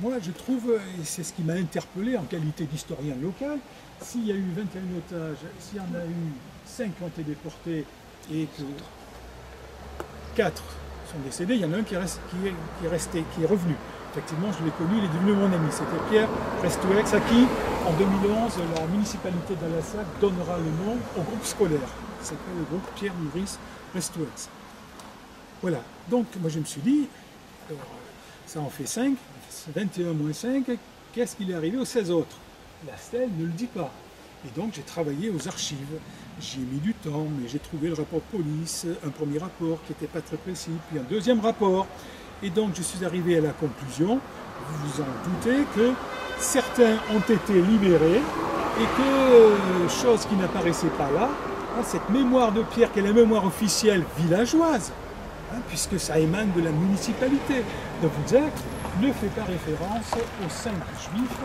moi je trouve, et c'est ce qui m'a interpellé en qualité d'historien local, s'il y a eu 21 otages, s'il y en a eu 5 qui ont été déportés et que 4 sont décédés, il y en a un qui est resté, qui est revenu. Effectivement, je l'ai connu, il est devenu mon ami. C'était Pierre Restouex, à qui, en 2011, la municipalité d'Alassac donnera le nom au groupe scolaire. Il s'appelle le groupe Pierre-Maurice Restouex. Voilà. Donc, moi, je me suis dit, ça en fait 5, 21 moins 5, qu'est-ce qu'il est arrivé aux 16 autres? La stèle ne le dit pas. Et donc, j'ai travaillé aux archives. J'y ai mis du temps, mais j'ai trouvé le rapport de police, un premier rapport qui n'était pas très précis, puis un deuxième rapport. Et donc, je suis arrivé à la conclusion, vous vous en doutez, que certains ont été libérés et que, chose qui n'apparaissait pas là, cette mémoire de Pierre, qui est la mémoire officielle villageoise, puisque ça émane de la municipalité de Boudzac, ne fait pas référence aux 5 juifs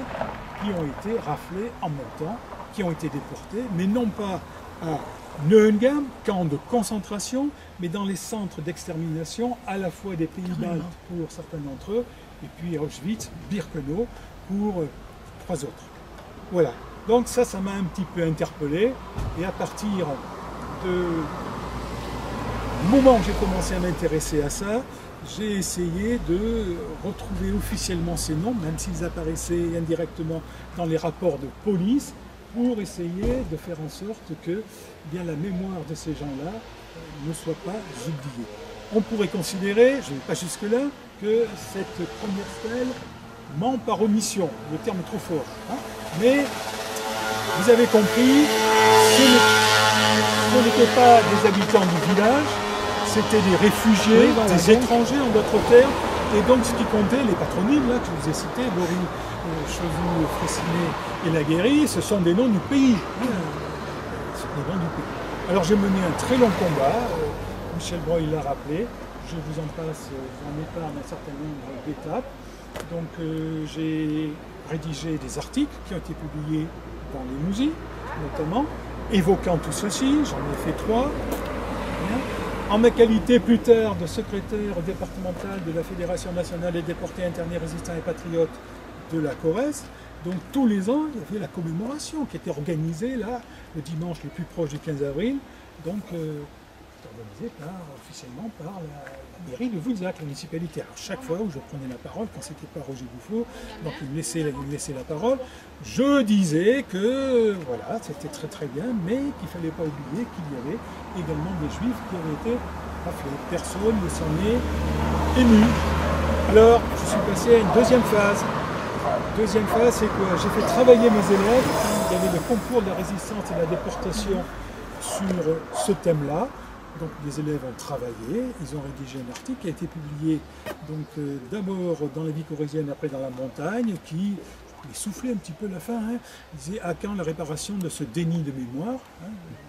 qui ont été raflés en même temps, qui ont été déportés, mais non pas à Neuengamme, camp de concentration, mais dans les centres d'extermination, à la fois des pays baltes pour certains d'entre eux, et puis Auschwitz, Birkenau pour 3 autres. Voilà. Donc ça m'a un petit peu interpellé, et à partir du moment où j'ai commencé à m'intéresser à ça, j'ai essayé de retrouver officiellement ces noms, même s'ils apparaissaient indirectement dans les rapports de police, pour essayer de faire en sorte que bien, la mémoire de ces gens-là ne soit pas oubliée. On pourrait considérer, je ne vais pas jusque-là, que cette première stèle ment par omission. Le terme est trop fort. Mais vous avez compris, ce n'étaient pas des habitants du village, c'était des réfugiés, des étrangers en d'autres termes. Et donc ce qui comptait, les patronymes là, que je vous ai cités, Bory, Chevaux, Fraissinet et Laguérie, ce sont des noms du pays. Ce sont des noms du pays. Alors j'ai mené un très long combat, Michel Breuil l'a rappelé, je vous en passe, j'en épargne un certain nombre d'étapes. Donc j'ai rédigé des articles qui ont été publiés dans les Mousies, notamment, évoquant tout ceci, j'en ai fait 3. En ma qualité plus tard de secrétaire départemental de la Fédération nationale des déportés internés, résistants et patriotes de la Corrèze, donc tous les ans il y avait la commémoration qui était organisée là, le dimanche le plus proche du 15 avril, donc organisée officiellement par la mairie de Boudzac, la municipalité. Alors chaque fois où je prenais la parole, quand c'était pas Roger Boufflot, donc il me laissait la parole, je disais que voilà, c'était très très bien, mais qu'il ne fallait pas oublier qu'il y avait également des juifs qui avaient été raflés. Personne ne s'en est ému. Alors, je suis passé à une deuxième phase. Deuxième phase, c'est que j'ai fait travailler mes élèves. Il y avait le concours de la résistance et de la déportation sur ce thème-là. Donc les élèves ont travaillé, ils ont rédigé un article qui a été publié d'abord dans la vie corrézienne, après dans la montagne, qui essoufflait un petit peu la fin. Il disait à quand la réparation de ce déni de mémoire.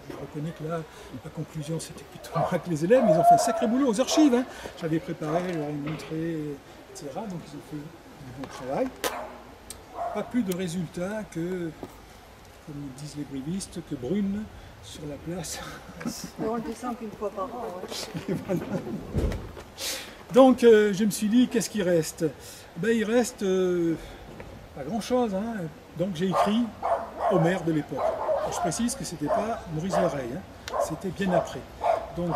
Je reconnais que là, la conclusion c'était plutôt moi que les élèves, mais ils ont fait un sacré boulot aux archives. J'avais préparé, je leur ai montré, etc. Donc ils ont fait du bon travail. Pas plus de résultats que, comme disent les brivistes, que Brune sur la place. On le descend qu'une fois par an. Ouais. Voilà. Donc je me suis dit, qu'est-ce qui reste? Il reste pas grand-chose. Donc j'ai écrit au maire de l'époque. Je précise que c'était pas Maurice Vareille, c'était bien après. Donc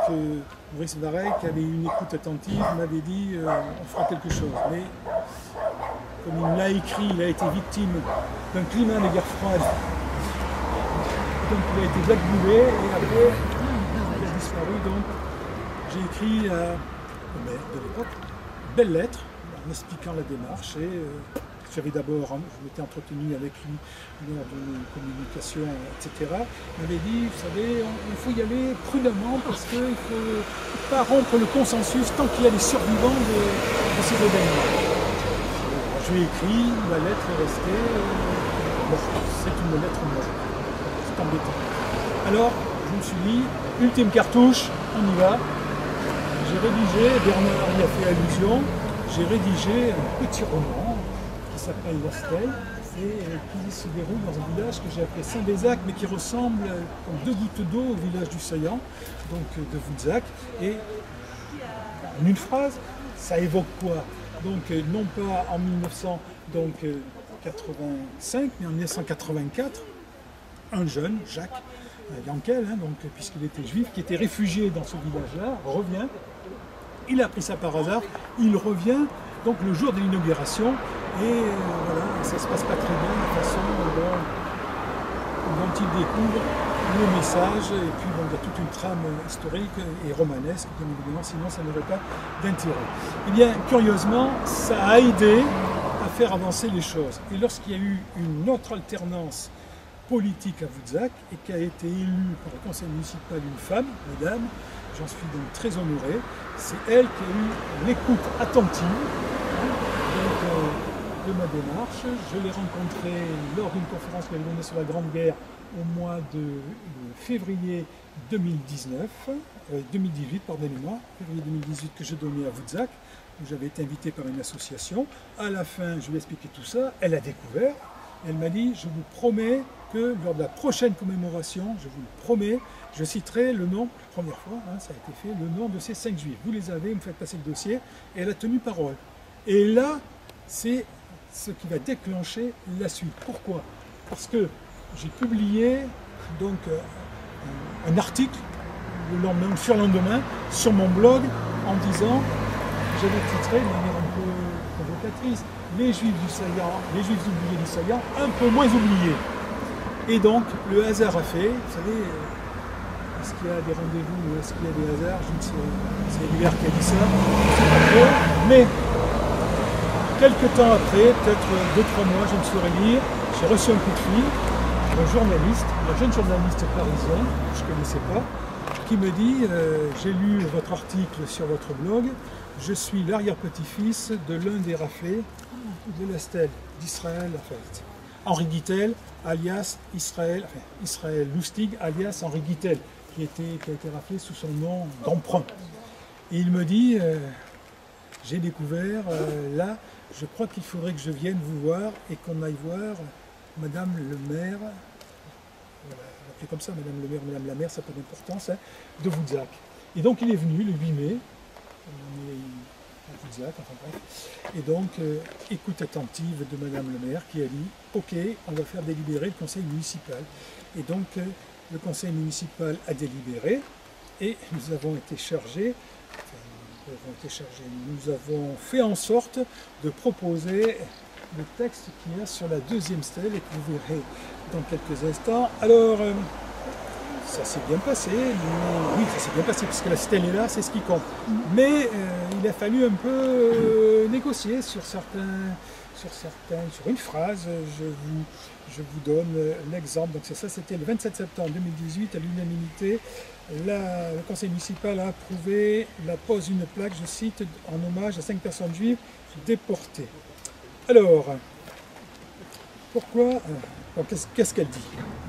Maurice Vareille, qui avait une écoute attentive, m'avait dit on fera quelque chose. Mais comme il me l'a écrit, il a été victime d'un climat de guerre froide. Donc il a été blackboulé et après il a disparu. Donc j'ai écrit au maire de l'époque une belle lettre en expliquant la démarche et j'avais d'abord, je m'étais entretenu avec lui lors d'une communication, etc. Il m'avait dit, vous savez, il faut y aller prudemment parce qu'il ne faut pas rompre le consensus tant qu'il y a des survivants de ces événements. Je lui ai écrit, la lettre est restée morte. C'est une lettre morte. C'est embêtant. Alors, je me suis dit, ultime cartouche, on y va. J'ai rédigé, Bernard y a fait allusion, j'ai rédigé un petit roman qui s'appelle La Stèle et qui se déroule dans un village que j'ai appelé Saint-Bézac, mais qui ressemble comme 2 gouttes d'eau au village du Saillant, donc de Boudzac. Et en une phrase, ça évoque quoi? donc non pas en 1985, mais en 1984, un jeune, Jacques Yankel, hein, puisqu'il était juif, qui était réfugié dans ce village-là, revient. Il a pris ça par hasard, il revient donc le jour de l'inauguration, et voilà, ça se passe pas très bien, la façon dont il découvre le message, et puis bon, il y a toute une trame historique et romanesque, bien évidemment, sinon ça n'aurait pas d'intérêt. Eh bien, curieusement, ça a aidé à faire avancer les choses. Et lorsqu'il y a eu une autre alternance politique à Voudzac, et qui a été élue par le conseil municipal une femme, madame, j'en suis donc très honoré, c'est elle qui a eu l'écoute attentive de ma démarche. Je l'ai rencontrée lors d'une conférence qu'elle donnait sur la Grande Guerre au mois de février 2018, pardonnez-moi, février 2018 que je donnais à Voudzac, où j'avais été invité par une association. À la fin, je lui ai expliqué tout ça, elle a découvert, elle m'a dit, je vous promets que lors de la prochaine commémoration, je vous le promets, je citerai le nom, la première fois, hein, ça a été fait, le nom de ces 5 juifs. Vous les avez, vous me faites passer le dossier, et elle a tenu parole. Et là, c'est ce qui va déclencher la suite. Pourquoi? Parce que j'ai publié donc un article le lendemain, le surlendemain, sur mon blog en disant, j'avais titré de manière un peu provocatrice, les juifs du Saillant, les juifs oubliés du Saillant, un peu moins oubliés. Et donc, le hasard a fait, vous savez, est-ce qu'il y a des rendez-vous ou est-ce qu'il y a des hasards? Je ne sais pas, c'est Hubert qui a dit ça, je ne sais pas trop, mais quelques temps après, peut-être 2-3 mois, je me suis réveillé, j'ai reçu un coup de fil d'un journaliste, un jeune journaliste parisien, que je ne connaissais pas, qui me dit j'ai lu votre article sur votre blog, je suis l'arrière-petit-fils de l'un des Raphé de la stèle d'Israël, enfin, Henri Guitel, alias Israël Lustig, alias Henri Guitel, qui a été rappelé sous son nom d'emprunt. Et il me dit j'ai découvert là, je crois qu'il faudrait que je vienne vous voir et qu'on aille voir Madame le maire, voilà, appelez comme ça, Madame le maire, Madame la maire, ça n'a pas d'importance, hein, de Voudzac. Et donc il est venu le 8 mai, on est à Voudzac, enfin bref, et donc écoute attentive de Madame le maire qui a dit ok, on va faire délibérer le conseil municipal. Et donc le conseil municipal a délibéré et nous avons été chargés, nous avons fait en sorte de proposer le texte qu'il y a sur la deuxième stèle et que vous verrez dans quelques instants. Alors, ça s'est bien passé, oui, ça s'est bien passé, parce que la stèle est là, c'est ce qui compte. Mais il a fallu un peu négocier sur une phrase. Je vous donne l'exemple. Donc c'est ça, c'était le 27 septembre 2018, à l'unanimité, le conseil municipal a approuvé la pose d'une plaque, je cite, en hommage à 5 personnes juives déportées. Alors, pourquoi qu'est-ce qu'elle dit?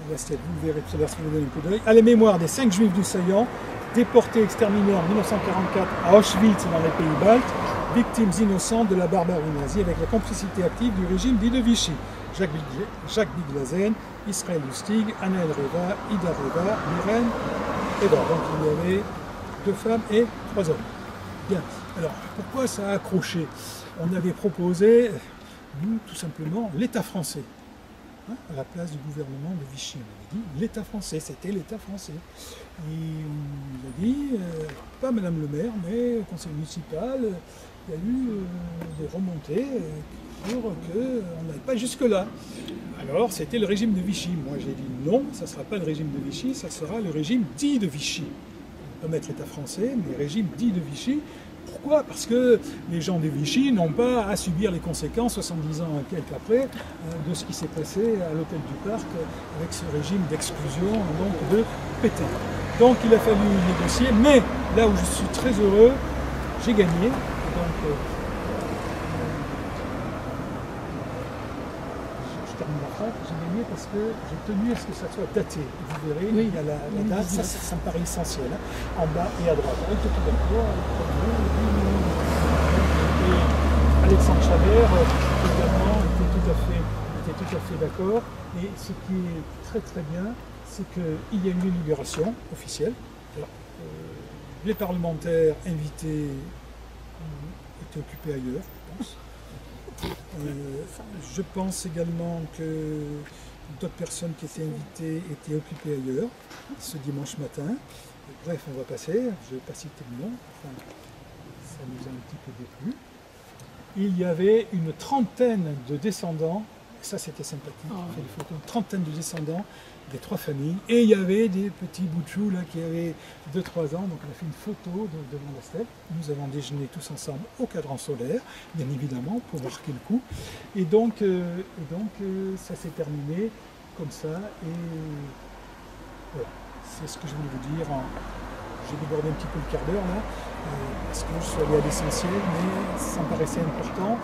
Vous verrez tout à l'heure si vous donnez un coup d'œil. À la mémoire des 5 juifs du Saillant, déportés et exterminés en 1944 à Auschwitz dans les pays baltes, victimes innocentes de la barbarie nazie avec la complicité active du régime dit de Vichy. Jacques Biglazen, Israël Lustig, Anaël Reva, Ida Reva, Myrène et donc il y avait 2 femmes et 3 hommes. Bien. Alors, pourquoi ça a accroché? On avait proposé, nous, tout simplement, l'État français. Hein, à la place du gouvernement de Vichy. On avait dit l'État français, c'était l'État français. Et on nous a dit, pas Madame le maire, mais au conseil municipal, il y a eu des remontées pour qu'on n'aille pas jusque-là. Alors, c'était le régime de Vichy. Moi, j'ai dit non, ça ne sera pas le régime de Vichy, ça sera le régime dit de Vichy. On peut mettre l'État français, mais le régime dit de Vichy. Pourquoi? Parce que les gens de Vichy n'ont pas à subir les conséquences, 70 ans et quelques après, de ce qui s'est passé à l'hôtel du Parc avec ce régime d'exclusion, donc de Pétain. Donc il a fallu négocier, mais là où je suis très heureux, j'ai gagné. Donc, je termine la phrase, j'ai gagné parce que j'ai tenu à ce que ça soit daté. Vous verrez, oui, il y a la date, ça me paraît essentiel, hein, en bas et à droite. Avec tout d'accord, et Alexandre Chabert également était tout à fait d'accord. Et ce qui est très très bien, c'est qu'il y a une délibération officielle. Alors, les parlementaires invités étaient occupés ailleurs. pense. Je pense également que d'autres personnes qui étaient invitées étaient occupées ailleurs ce dimanche matin. Bref, on va passer, je ne vais pas citer le nom, enfin, ça nous a un petit peu déplu. Il y avait une trentaine de descendants, ça c'était sympathique, on fait des photos, une trentaine de descendants des 3 familles, et il y avait des petits bouts de choux là, qui avaient 2-3 ans, donc on a fait une photo devant la stèle. Nous avons déjeuné tous ensemble au cadran solaire, bien évidemment, pour marquer le coup. Et donc ça s'est terminé comme ça, et voilà, c'est ce que je voulais vous dire. J'ai débordé un petit peu le quart d'heure là, parce que je suis allé à l'essentiel, mais ça me paraissait important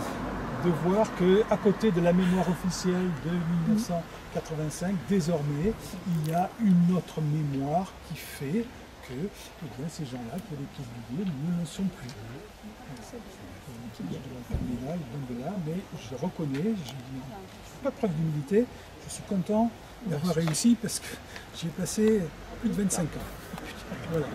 de voir qu'à côté de la mémoire officielle de 1985, désormais, il y a une autre mémoire qui fait que ces gens-là qui avaient été oubliés ne le sont plus. Mais je reconnais, je dis pas de preuve d'humilité, je suis content d'avoir réussi parce que j'ai passé plus de 25 ans. Voilà.